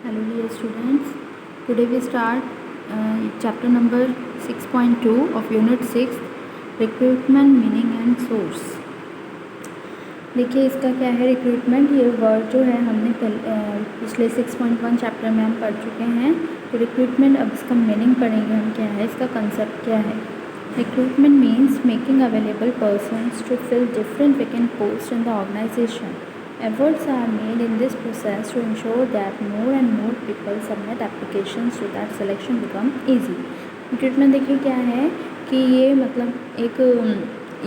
Hello dear students, today we start chapter number 6.2 of unit 6 recruitment meaning and source। देखिए इसका क्या है recruitment, ये वर्ड जो है हमने पिछले 6.1 चैप्टर में हम पढ़ चुके हैं। तो रिक्रूटमेंट अब इसका मीनिंग पढ़ेंगे हम, क्या है इसका कंसेप्ट क्या है। Recruitment means making available persons to fill different vacant post in the organisation. Efforts are made in this process to ensure that more and more people submit applications so that selection become easy। Recruitment देखिए क्या है कि ये मतलब एक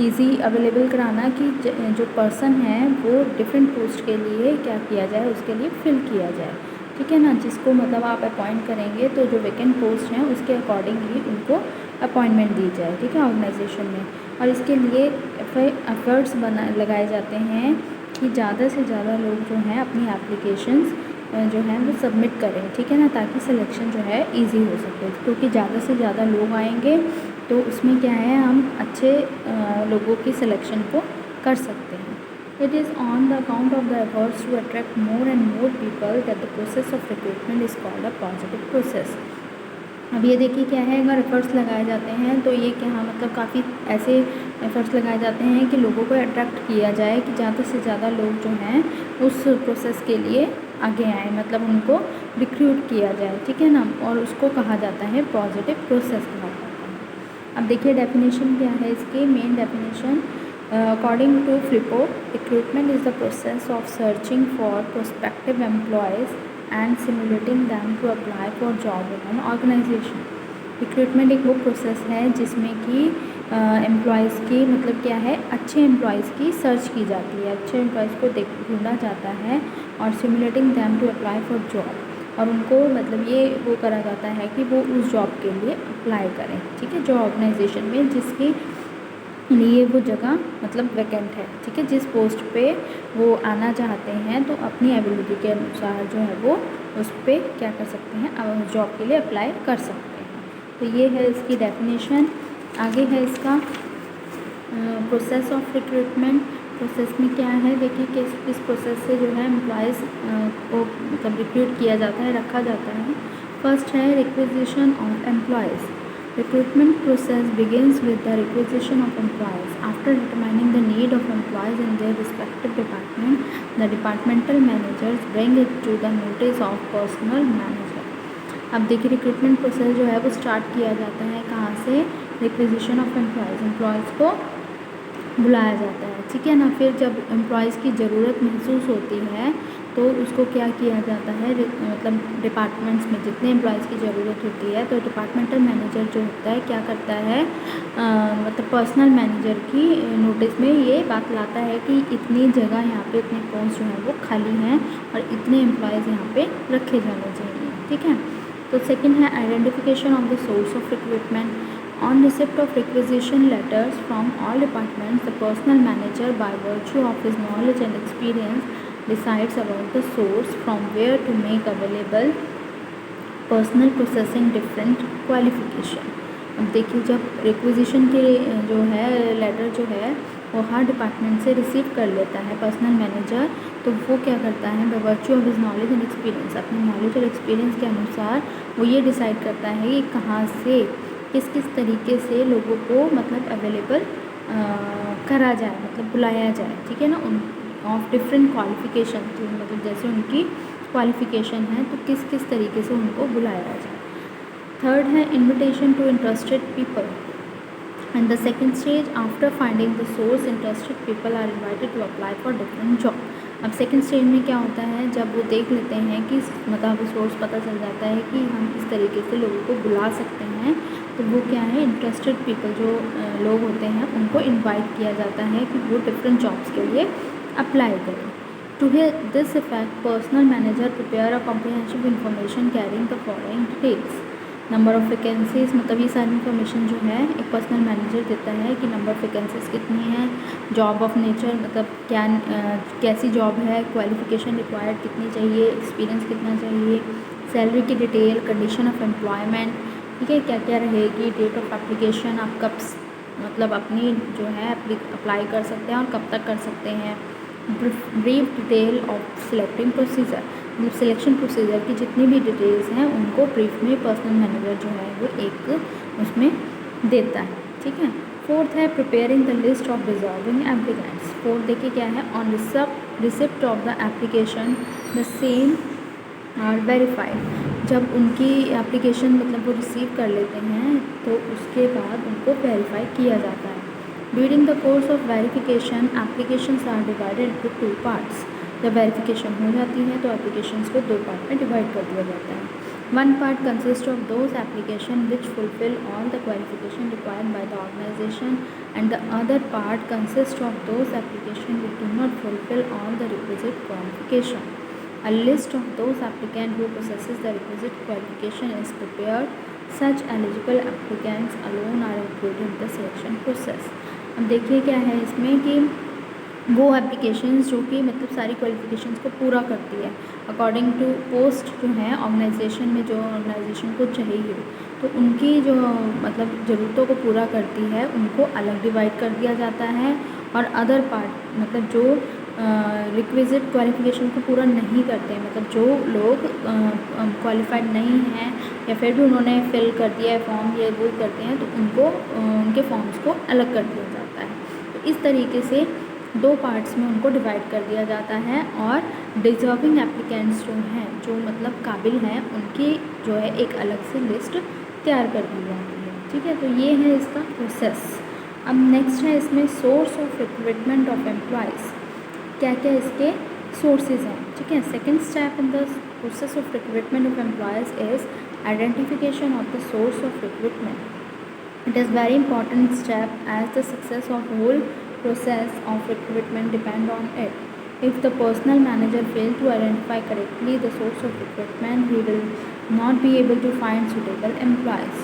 easy available कराना कि जो पर्सन है वो डिफरेंट पोस्ट के लिए क्या किया जाए, उसके लिए फिल किया जाए, ठीक है ना। जिसको मतलब आप अपॉइंट करेंगे तो जो वैकेंट पोस्ट हैं उसके अकॉर्डिंग ही उनको अपॉइंटमेंट दी जाए, ठीक है, ऑर्गेनाइजेशन में। और इसके लिए एफर्ट्स लगाए जाते हैं कि ज़्यादा से ज़्यादा लोग जो हैं अपनी एप्लीकेशंस जो हैं वो सबमिट करें, ठीक है ना, ताकि सिलेक्शन जो है इजी हो सके। क्योंकि ज़्यादा से ज़्यादा लोग आएंगे तो उसमें क्या है, हम अच्छे लोगों की सिलेक्शन को कर सकते हैं। It is on the account of the efforts to attract more and more people that the process of recruitment is called a positive process. अब ये देखिए क्या है, अगर एफर्ट्स लगाए जाते हैं तो ये क्या मतलब काफ़ी ऐसे एफर्ट्स लगाए जाते हैं कि लोगों को अट्रैक्ट किया जाए कि ज़्यादा से ज़्यादा लोग जो हैं उस प्रोसेस के लिए आगे आएँ, मतलब उनको रिक्रूट किया जाए, ठीक है ना। और उसको कहा जाता है पॉजिटिव प्रोसेस कहा जाता है। अब देखिए डेफिनेशन क्या है इसकी, main definition according to Flippo, recruitment is the process of searching for prospective employees and simulating them to apply for job in an organization। Recruitment एक वो प्रोसेस है जिसमें कि एम्प्लॉयज़ की मतलब क्या है, अच्छे एम्प्लॉयज़ की सर्च की जाती है, अच्छे एम्प्लॉयज़ को ढूंढा जाता है, और simulating them to apply for job, और उनको मतलब ये वो करा जाता है कि वो उस जॉब के लिए अप्लाई करें, ठीक है, जो ऑर्गेनाइजेशन में जिसकी लिए वो जगह मतलब वैकेंट है, ठीक है, जिस पोस्ट पे वो आना चाहते हैं तो अपनी एबिलिटी के अनुसार जो है वो उस पर क्या कर सकते हैं, उस जॉब के लिए अप्लाई कर सकते हैं। तो ये है इसकी डेफिनेशन। आगे है इसका प्रोसेस ऑफ रिक्रूटमेंट। प्रोसेस में क्या है देखिए, किस प्रोसेस से जो है एम्प्लॉयज़ को मतलब रिक्रूट किया जाता है, रखा जाता है। फर्स्ट है requisition of employees. Recruitment process begins with the requisition of employees. After determining the need of employees in their respective department, the departmental managers bring it to the notice of personnel manager। अब देखिए recruitment process जो है वो start किया जाता है कहाँ से, रिक्विजिशन ऑफ एम्प्लॉयज़, एम्प्लॉयज़ को बुलाया जाता है, ठीक है ना। फिर जब एम्प्लॉयज़ की ज़रूरत महसूस होती है तो उसको क्या किया जाता है, मतलब डिपार्टमेंट्स में जितने एम्प्लॉयज़ की ज़रूरत होती है तो डिपार्टमेंटल मैनेजर जो होता है क्या करता है, मतलब पर्सनल मैनेजर की नोटिस में ये बात लाता है कि इतनी जगह यहाँ पे इतने पोस्ट जो हैं वो खाली हैं और इतने एम्प्लॉयज़ यहाँ पे रखे जाने चाहिए, ठीक है। तो सेकेंड है identification of the source of recruitment. On receipt of requisition letters from all departments, the personnel manager, by virtue of his knowledge and experience, decides about the source from where to make available personnel possessing different qualification। अब देखिए जब requisition के जो है letter जो है वो हर department से रिसीव कर लेता है पर्सनल मैनेजर, तो वो क्या करता है, by virtue of his knowledge and experience, अपने नॉलेज और एक्सपीरियंस के अनुसार वो ये डिसाइड करता है कि कहाँ से किस तरीके से लोगों को मतलब अवेलेबल करा जाए, मतलब बुलाया जाए, ठीक है ना, उन ऑफ डिफरेंट क्वालिफिकेशन, तो मतलब जैसे उनकी क्वालिफिकेशन है तो किस तरीके से उनको बुलाया जाए। थर्ड है invitation to interested people. And the second stage, after finding the source, interested people are invited to apply for different job. अब सेकेंड स्टेज में क्या होता है, जब वो देख लेते हैं कि मतलब सोर्स पता चल जाता है कि हम इस तरीके से लोगों को बुला सकते हैं, तो वो क्या है, इंटरेस्टेड पीपल जो लोग होते हैं उनको इनवाइट किया जाता है कि वो डिफरेंट जॉब्स के लिए अप्लाई करें। To this effect personal manager prepare a comprehensive information carrying the following details. Number of vacancies, मतलब ये सारी इन्फॉर्मेशन जो है एक पर्सनल मैनेजर देता है कि नंबर ऑफ़ वैकेंसीज कितनी हैं, जॉब ऑफ नेचर मतलब क्या कैसी जॉब है, क्वालिफिकेशन रिक्वायर्ड कितनी चाहिए, एक्सपीरियंस कितना चाहिए, सैलरी की डिटेल, कंडीशन ऑफ एम्प्लॉयमेंट, ठीक है, क्या क्या रहेगी, डेट ऑफ एप्लीकेशन, आप कब मतलब अपनी जो है अप्लाई कर सकते हैं और कब तक कर सकते हैं, brief detail of selecting procedure, मतलब सिलेक्शन प्रोसीजर की जितनी भी डिटेल्स हैं उनको ब्रीफ में पर्सनल मैनेजर जो है वो एक उसमें देता है, ठीक है। फोर्थ है preparing the list of deserving applicants. Fourth देखिए क्या है, on receipt of the application the same are verified. जब उनकी एप्लीकेशन मतलब वो रिसीव कर लेते हैं तो उसके बाद उनको वेरीफाई किया जाता है। During the course of verification applications are divided into 2 parts. जब वेरिफिकेशन हो जाती है तो एप्लीकेशंस को 2 पार्ट में डिवाइड कर दिया जाता है। One part consists of those applications which fulfill all the qualification required by the organization, and the other part consists of those applications which do not fulfill all the requisite qualification. A list of those applicants who possesses the requisite qualification is prepared. Such eligible applicants alone are included in the selection process. अब देखिए क्या है इसमें कि वो applications जो कि मतलब सारी क्वालिफिकेशंस को पूरा करती है अकॉर्डिंग टू पोस्ट जो है ऑर्गेनाइजेशन में, जो ऑर्गेनाइजेशन को चाहिए, तो उनकी जो मतलब ज़रूरतों को पूरा करती है उनको अलग डिवाइड कर दिया जाता है। और अदर पार्ट मतलब जो रिक्विजिट क्वालिफिकेशन को पूरा नहीं करते हैं, मतलब जो लोग क्वालिफाइड नहीं हैं या फिर भी उन्होंने फिल कर दिया है फॉर्म ये वो करते हैं, तो उनको उनके फॉर्म्स को अलग कर दिया जाता है। तो इस तरीके से 2 पार्ट्स में उनको डिवाइड कर दिया जाता है। और डिजर्विंग एप्लीकेंट्स जो हैं, जो मतलब काबिल हैं, उनकी जो है एक अलग से लिस्ट तैयार कर दी जाती है, ठीक है। तो ये है इसका प्रोसेस। अब नेक्स्ट है इसमें source of recruitment of employees, क्या क्या इसके सोर्सेज हैं, ठीक है। Second step in the process of recruitment of employees is identification of the source of recruitment. It is very important step as the success of whole process of recruitment depend on it. If the personnel manager fails to identify correctly the source of recruitment, he will not be able to find suitable employees.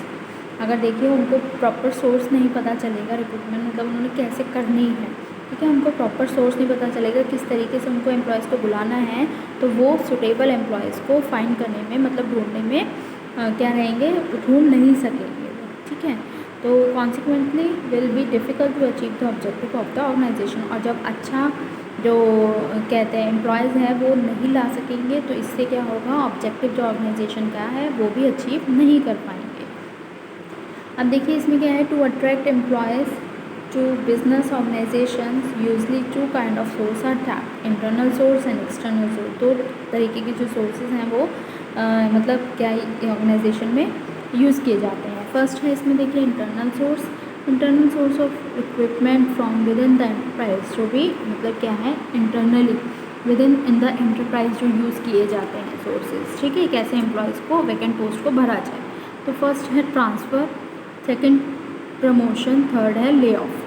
अगर देखिए उनको proper source नहीं पता चलेगा recruitment मतलब उन्होंने कैसे करनी है, ठीक है, उनको प्रॉपर सोर्स नहीं पता चलेगा किस तरीके से उनको एम्प्लॉयज़ को बुलाना है, तो वो सुटेबल एम्प्लॉयज़ को फाइंड करने में मतलब ढूंढने में क्या रहेंगे, ढूंढ नहीं सकेंगे, ठीक है। तो consequently will be difficult to achieve the objective of the organisation. और जब अच्छा जो कहते हैं एम्प्लॉयज़ है वो नहीं ला सकेंगे तो इससे क्या होगा, ऑब्जेक्टिव जो ऑर्गेनाइजेशन का है वो भी अचीव नहीं कर पाएंगे। अब देखिए इसमें क्या है, to attract employees to business organisation usually 2 kind of source are tapped, internal source and external source. 2 तरीके के जो सोर्सेज हैं वो मतलब क्या ऑर्गेनाइजेशन में यूज़ किए जाते हैं। फर्स्ट है इसमें देखिए internal source. Internal source of equipment from with in the enterprise, जो भी मतलब क्या है internally with in the enterprise जो यूज़ किए जाते हैं सोर्सेज, ठीक है, कैसे एम्प्लॉयज़ को वैकेंट पोस्ट को भरा जाए। तो फर्स्ट है ट्रांसफ़र, सेकेंड प्रमोशन, थर्ड है ले ऑफ।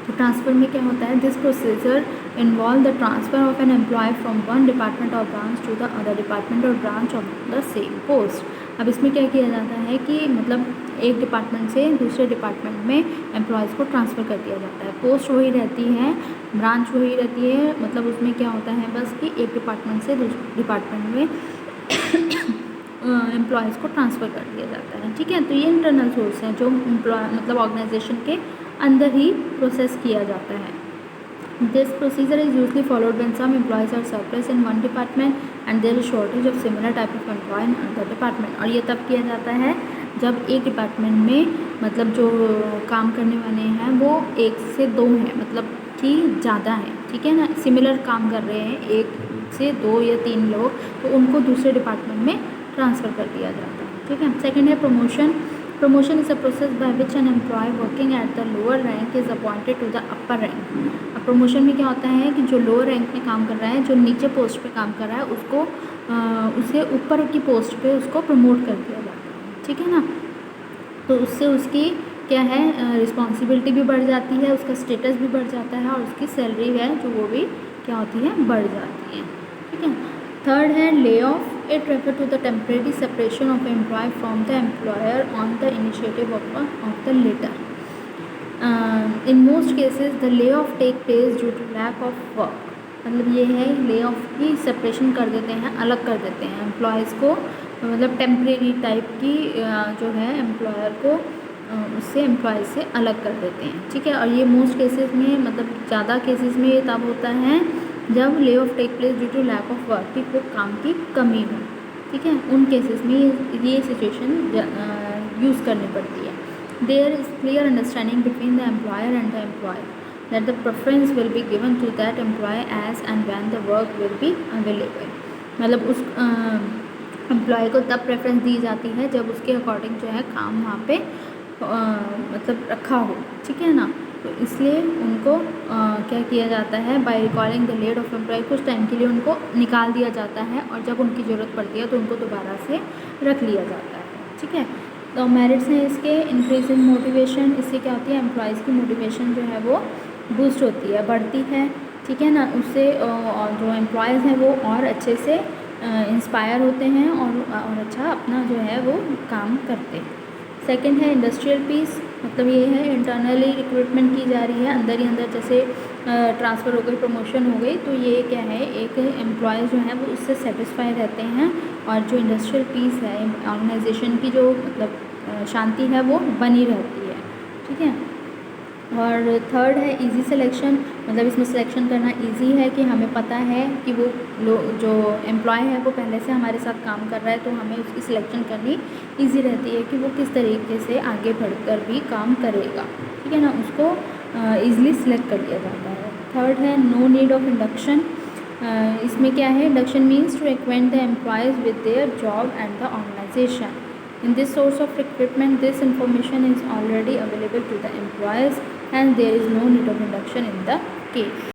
तो ट्रांसफ़र में क्या होता है, this procedure involve the transfer of an employee from one department और branch to the other department और branch of the same post. अब इसमें क्या किया जाता है कि मतलब एक डिपार्टमेंट से दूसरे डिपार्टमेंट में एम्प्लॉयज़ को ट्रांसफ़र कर दिया जाता है। पोस्ट वही रहती है, ब्रांच वही रहती है, मतलब उसमें क्या होता है बस कि एक डिपार्टमेंट से दूसरे डिपार्टमेंट में एम्प्लॉयज़ को ट्रांसफ़र कर दिया जाता है, ठीक है। तो ये इंटरनल सोर्स है जो मतलब ऑर्गेनाइजेशन के अंदर ही प्रोसेस किया जाता है। This procedure is usually followed when some employees are surplus in one department and there is shortage of similar type of employee in other department. और ये तब किया जाता है जब एक डिपार्टमेंट में मतलब जो काम करने वाले हैं वो 1 से 2 हैं, मतलब कि ज़्यादा हैं, ठीक है ना, सिमिलर काम कर रहे हैं 1 से 2 या 3 लोग, तो उनको दूसरे डिपार्टमेंट में ट्रांसफ़र कर दिया जाता है, ठीक है। सेकेंड है promotion. Promotion is a process by which an employee working at the lower rank is appointed to the upper rank. अब प्रमोशन में क्या होता है कि जो लोअर रैंक में काम कर रहा है, जो नीचे पोस्ट पे काम कर रहा है, उसको उसे ऊपर की पोस्ट पे उसको प्रमोट कर दिया जाता है, ठीक है ना। तो उससे उसकी क्या है रिस्पॉन्सिबिलिटी भी बढ़ जाती है, उसका स्टेटस भी बढ़ जाता है और उसकी सैलरी है जो वो भी क्या होती है, बढ़ जाती है, ठीक है। थर्ड है lay off. It refer to the temporary separation of employee from the employer on the initiative of the latter. In most cases the lay off take place due to lack of work. मतलब ये है lay of की separation कर देते हैं, अलग कर देते हैं एम्प्लॉयज़ को, मतलब टेम्परेरी टाइप की जो है एम्प्लॉयर को उससे एम्प्लॉय से अलग कर देते हैं, ठीक है। और ये मोस्ट केसेस में मतलब ज़्यादा केसेस में ये तब होता है जब lay off take place due to lack of work, कि वो काम की कमी हो, ठीक है, उन केसेस में ये सिचुएशन यूज़ करनी पड़ती है. There is clear understanding between the employer and the employee that the preference will be given to that employee as and when the work will be available. मतलब उस एम्प्लॉय को तब preference दी जाती है जब उसके अकॉर्डिंग जो है काम वहाँ पे मतलब रखा हो, ठीक है ना. तो इसलिए उनको क्या किया जाता है, by recalling the laid off employee, कुछ टाइम के लिए उनको निकाल दिया जाता है और जब उनकी ज़रूरत पड़ती है तो उनको दोबारा से रख लिया जाता है, ठीक है. तो मेरिट्स हैं इसके, इंक्रीज इन मोटिवेशन, इससे क्या होती है, एम्प्लॉयज़ की मोटिवेशन जो है वो बूस्ट होती है, बढ़ती है, ठीक है ना. उससे जो एम्प्लॉयज़ हैं वो और अच्छे से इंस्पायर होते हैं और अच्छा अपना जो है वो काम करते हैं. सेकंड है इंडस्ट्रियल पीस, मतलब ये है इंटरनली रिक्रूटमेंट की जा रही है, अंदर ही अंदर जैसे ट्रांसफ़र हो गई, प्रमोशन हो गई, तो ये क्या है, एक एम्प्लॉय जो है वो उससे सेटिस्फाई रहते हैं और जो इंडस्ट्रियल पीस है, ऑर्गेनाइजेशन की जो मतलब शांति है वो बनी रहती है, ठीक है. और थर्ड है इजी सिलेक्शन, मतलब इसमें सिलेक्शन करना इजी है कि हमें पता है कि वो जो एम्प्लॉय है वो पहले से हमारे साथ काम कर रहा है, तो हमें उसकी सिलेक्शन करनी इजी रहती है कि वो किस तरीके से आगे बढ़कर भी काम करेगा, ठीक है ना. उसको ईज़िली सिलेक्ट कर लिया जाता है. थर्ड है नो नीड ऑफ इंडक्शन, इसमें क्या है, induction means to acquaint the employees with their job and the organisation. In this source of recruitment, this information is already available to the employers and there is no need of induction in the case.